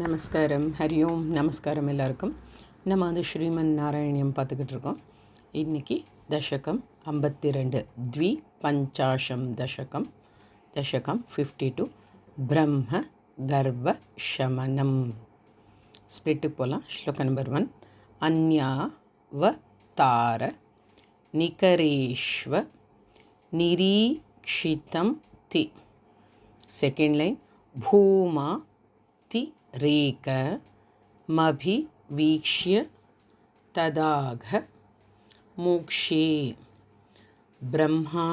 நமஸ்காரம், ஹரியோம். நமஸ்காரம் எல்லாருக்கும். நம்ம ஸ்ரீமன் நாராயணியம் பார்த்துக்கிட்டு இருக்கோம். இன்றைக்கி தசகம் 52, த்வி பஞ்சாஷம் தசகம் 52, பிரம்ம கர்வ சமனம். ஸ்பிரிட்டுக்கு போகலாம். ஸ்லோகம் நம்பர் 1, அந்யாவதார நிகரேஷ்வ நிரீக்ஷிதம் தி. செகண்ட் லைன், பூமா ரேக மபிவீக்ஷ்ய ததாக மோக்ஷே பிரம்மா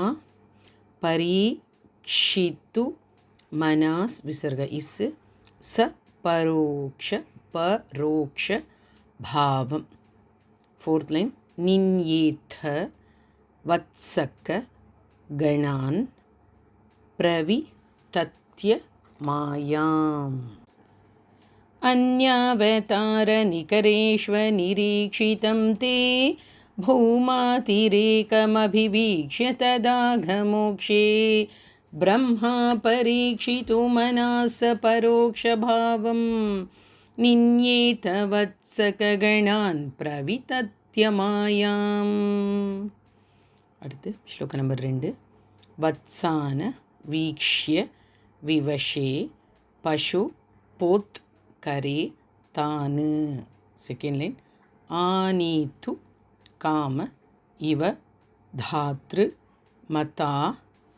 பரீக்ஷித்து மனாஸ் விசர்க இஸ் ச பரோக்ஷ பாவம். ஃபோர்த் லைன், நின்யேத்த வத்சக்க கணான் பிரவிதத்ய மாயாம். அந்யாவதார நிகரேஷ்வ நிரீக்ஷிதம் தே பூமாதிரேகமபிவீக்ஷ்ய ததாக மோக்ஷே பிரம்மா பரீக்ஷித்து மனாஸ பரோக்ஷபாவம் நின்யேத வத்சககணான் பிரவிதத்ய மாயாம். அடுத்து ஸ்லோகம் நம்பர் 2, வத்சான வீக்ஷ்ய விவஷே பசு போத் கரே தானு. செகண்ட் லைன், ஆனீத்து காம இவ தாத்ரு மதா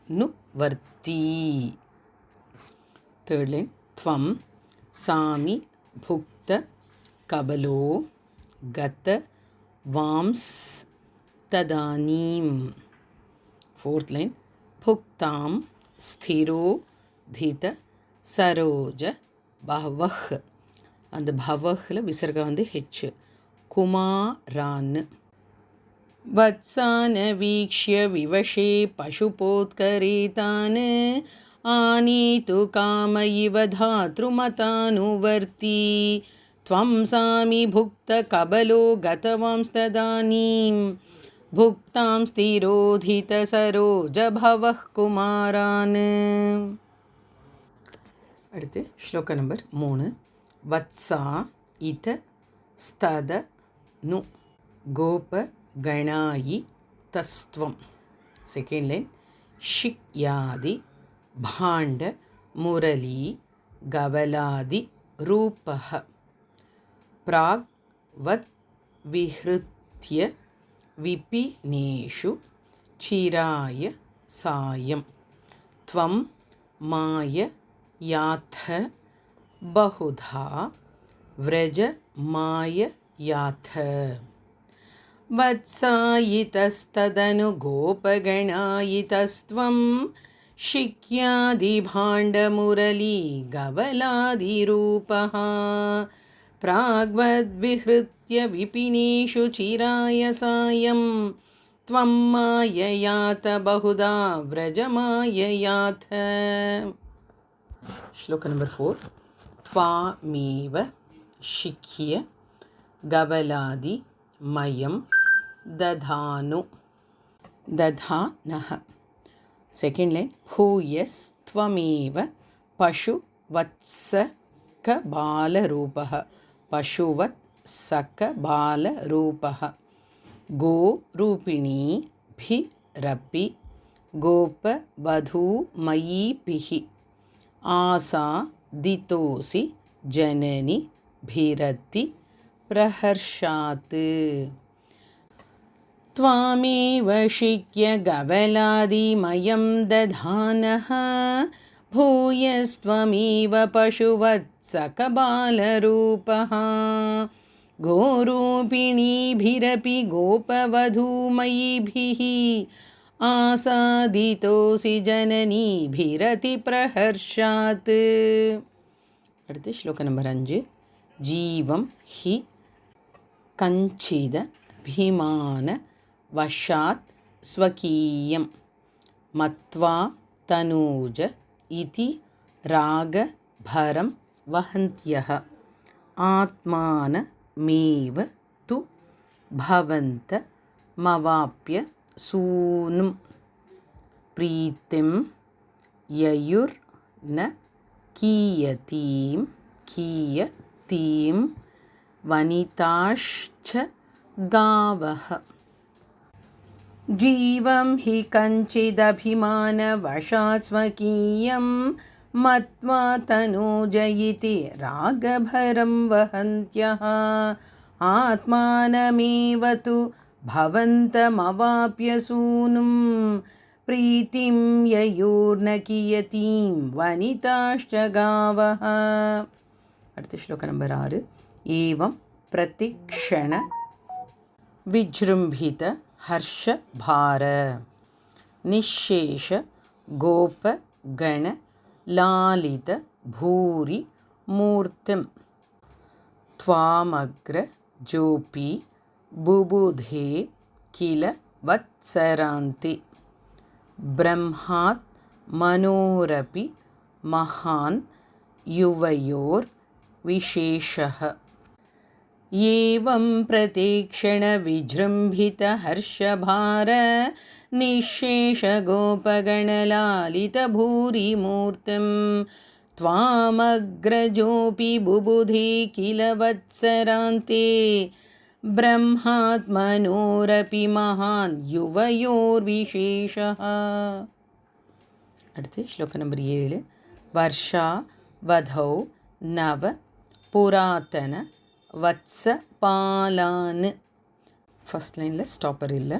நு வர்த்தி. தேர்ட் லைன், த்வம் சாமி புக்த கபலோ கத வாம்ஸ் ததானீம். ஃபோர்த் லைன், புக்தாம் ஸ்திரோ தீத சரோஜ பவஹ். அந்த பவஹ்ல விசர்க ஹெச். குமாரான். வத்சான வீக்ஷ்ய விவஷே பசுபோத்கரே தான் ஆனீது காம இவ தாத்ருமதானுவர்த்தி த்வம் சாமி புக்த கபலோ கதவாம்ஸ்ததானீம் புக்தாம் ஸ்திரோதித சரோஜ பவஹ் குமாரான். அடுத்து ஸ்லோகம் நம்பர் 3, வத்சா இத ஸ்தத நு கோப கணாயி தஸ்த்வம். செகண்ட் லைன், ஷிக்யாதி பாண்ட முரளி கவலாதி ரூபஹ பிராக் வத் விஹ்ருத்ய விபினேஷு சிராய சாயம் த்வம் மாய யாத்த பகுதா விரஜ மாய யாத்த. வத்சாயிதஸ்ததனு கோபகணாயிதஸ்த்வம் ஷிக்யாதி பாண்டமுரளி கவலாதிரூபஹ பிராக்வத்விஹ்ருத்ய விபினேஷு சிராய சாயம் த்வம் மாயயாத பகுதா விரஜமாயயாத. ஸ்லோகம் நம்பர் 4, த்வாமேவ ஷிக்ய கவலாதி மயம் ததானு ததானஹ. செகண்ட் லைன், பூயஸ் த்வமேவ பசு வத்சக பாலரூபஹ பசுவத் சக பாலரூபஹ கோ ரூபிணி பிரப்பி கோப வதூமயீபிஹி ஆசா திதோசி ஜனனி பீரத்தி பிரஹர்ஷாத். த்வாமேவ ஷிக்ய கவலாதி மயம் ததானஹ பூயஸ்த்வமேவ பசுவத் சகபாலரூபஹ கோரூபிணீபிரபி கோபவதூமயீபிஹி ஆசாதிதோசி ஜனனி பீரதி பிரஹர்ஷாத். அடுத்து ஸ்லோகம் நம்பர் 5, ஜீவம் ஹி கஞ்சித பீமான வஷாத் ஸ்வகீயம் மத்வா தனூஜ இதி ராக பரம் வஹந்த்யஹ ஆத்மானமேவ து பவந்த மவாப்ய சூனும் பிரீத்திம் யயுர் ந கீயதீம் कीयतीं वनिताश्च गावः। जीवं हि कञ्चिदभिमानवशात् स्वकीयं मत्वा तनूजयिति रागभरं वहन्त्यः आत्मानमेव तु भवन्तमवाप्य सूनुं प्रीतिं ययोर्न कियतीं वनिताश्च गावः। அடுத்த ஸ்லோகம் நம்பர் 6. ஏவம் பிரதிக்ஷண விஜృంభిத ஹர்ஷ பார நிஷேஷ கோப கண லாலித பூரி மூர்த்திம் த்வாமக்ர ஜோபி புபுதே கில வத்சராந்தி பிரம்மாத் மனோரபி மகான் யுவயோர் விசேஷः. ஏவம் பிரதீக்ஷண விஜృంభిத ஹர்ஷபார நிஷேஷ கோபகணலாலித பூரி மூர்த்திம் त्वामग्रजोऽपि बुबुधे किल वत्सरान्ते ब्रह्मात्मनोरपि महान् युवयोर्विशेषः. அடுத்து ஸ்லோகம் நம்பர் 7. வர்ஷா வதௌ நவ புராதன வத்ச பாலான். ஃபஸ்ட் லைனில் ஸ்டாப்பர் இல்லை.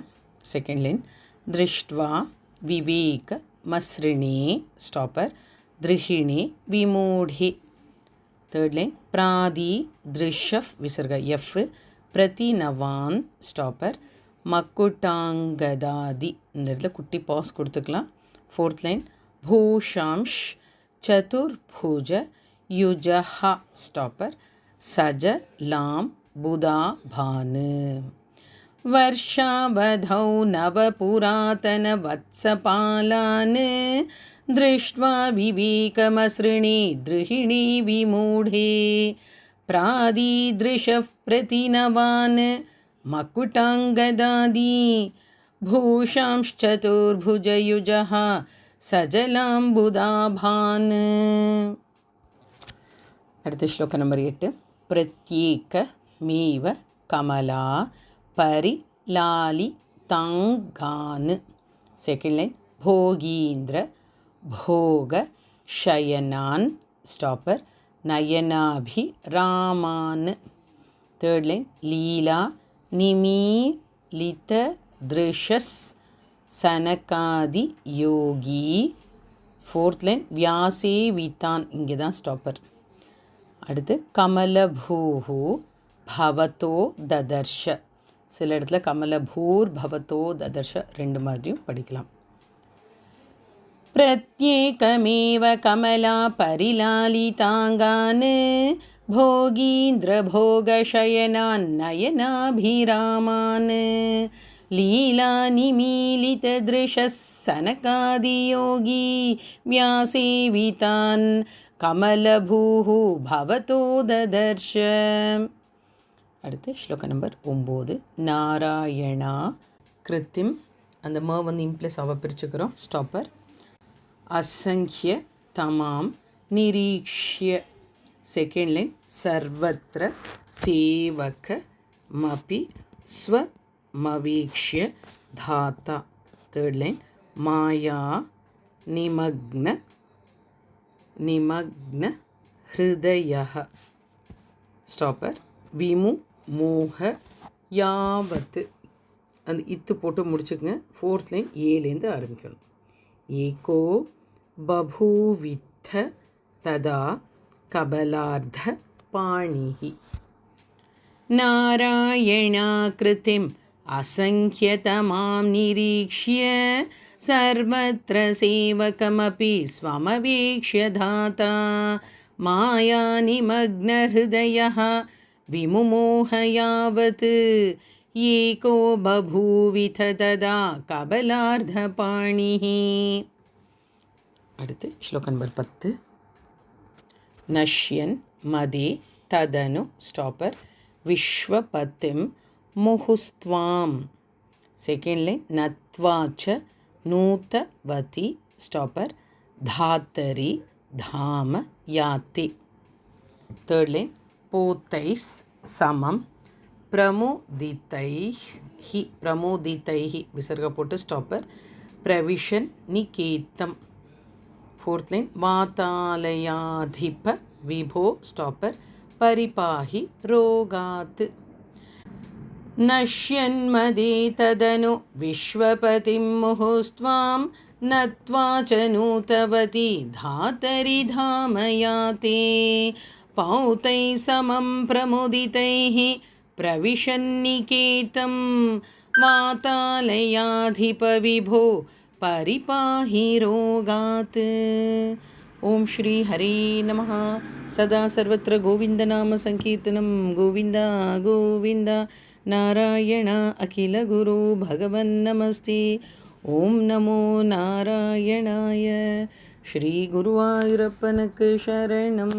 செகண்ட் லைன் திருஷ்ட்வா விவேக மஸ்ரிணே ஸ்டாப்பர் திருஹிணி விமூಢி. தேர்ட் லைன் பிராதி திருஷஃப் விசர்க எஃப் பிரதிநவான் ஸ்டாப்பர் மக்குட்டாங்கதாதி. இந்த இடத்துல குட்டி பாஸ் கொடுத்துக்கலாம். ஃபோர்த் லைன் பூஷாம்ஷ் சதுர்புஜ யுஜஹா ஸ்டாப்பர் சஜ லாம் புதா பானு. वर्षावधौ नवपुरातनवत्सपालान् दृष्ट्वा विवेकमसृणे दृहिणी विमूढे प्रादीदृशः प्रतिनवान् मकुटाङ्गदादी भूषांश्चतुर्भुजयुजः सजलाम्बुदाभान्. அடுத்த ஸ்லோகம் நம்பர் 8. பிரத்யேகமேவ கமலா परिलालिताङ्गान्. सेकेंड लाइन भोगीन्द्र भोग शयनान् स्टॉपर नयनाभिरामान्. थर्ड लाइन लीला निमीलित दृशस् सनकादि योगी. फोर्थ लाइन व्यासे वितान्. இங்கே தான் ஸ்டாப்பர். அடுத்து கமலபூஹு பவதோ ததர்ஷ. சில இடத்துல கமலபூர் பவதோ ததர்ஷ ரெண்டு மாதிரியும் படிக்கலாம். பிரத்யேகமேவ கமலா பரிலாலிதாங்கான் போகீந்திர போகசயனான் நயனாபிராமான் லீலா நிமீலித திருஷஸ் சனகாதியோகி வியாசேவிதான் கமலபூஹு பவதோ ததர்ஷ. அடுத்து ஸ்லோகம் நம்பர் 9. நாராயணா கிருத்திம். அந்த ம வந்து இம்ப்ளஸ் அவ பிரிச்சுக்கிறோம். ஸ்டாப்பர் அசங்கிய தமாம் நிரீக்ஷ்ய. செகண்ட் லைன் சர்வத்ர சேவக மபி ஸ்வமவீக்ஷ்ய தாத்தா. தேர்ட் லைன் மாயா நிமக்ன ஹிருதயः. ஸ்டாப்பர் விமு மோக யாவத்து. அந்த இத்து போட்டு முடிச்சுக்கங்க. ஃபோர்த் லைன் ஏலேருந்து ஆரம்பிக்கணும். ஏகோ பபூவித்த ததா கபலார்த்த பாணிஹி. நாராயணாக்ருதிம் அசங்கியதமாம் நிரீக்ஷ்ய சர்வத்ர சேவகமபி ஸ்வமவீக்ஷ்ய தாதா மாயா நிமக்ன ஹிருதயः விமுமோஹ யாவத் ஏகோ பபூவித ததா கபலார்த்த பாணிஹி. அடுத்து ஸ்லோகம் நம்பர் 10. நஷ்யன் மதே ததனு ஸ்டாப்பர் விஸ்வபதிம் முஹுஸ்த்வாம். செகண்ட் லைன் நத்வாச்ச நூதவதி ஸ்டாப்பர் தாத்தரி தாம யாத்தி. Third line, Potais samam pramoditaihi visarga போட்டு ஸ்டாப்பர் பிரவிஷன் நிகேத்தம். Fourth line, வாதாலயாதிப விபோ ஸ்டாப்பர் பரிபாஹி ரோகாத். நஷ்யன்மதே ததனு விஸ்வபதிம் முஹுஸ்த்வாம் நத்வா ச நூதவதி தாதரி தாமயாதே பௌதை சமம் பிரமுதிதைः பிரவிஷன்னிகேதம் வாதாலயாதிப விபோ பரிபாஹி ரோகாத். ஓம் ஸ்ரீ ஹரே நமः. சதா சர்வத்திர கோவிந்த நாம சங்கீர்த்தனம். கோவிந்தா கோவிந்தா நாராயண அகில குரு பகவன் நமஸ்தே. ஓம் நமோ நாராயணாய. ஸ்ரீ குருவாயூரப்பனுக்கு சரணம்.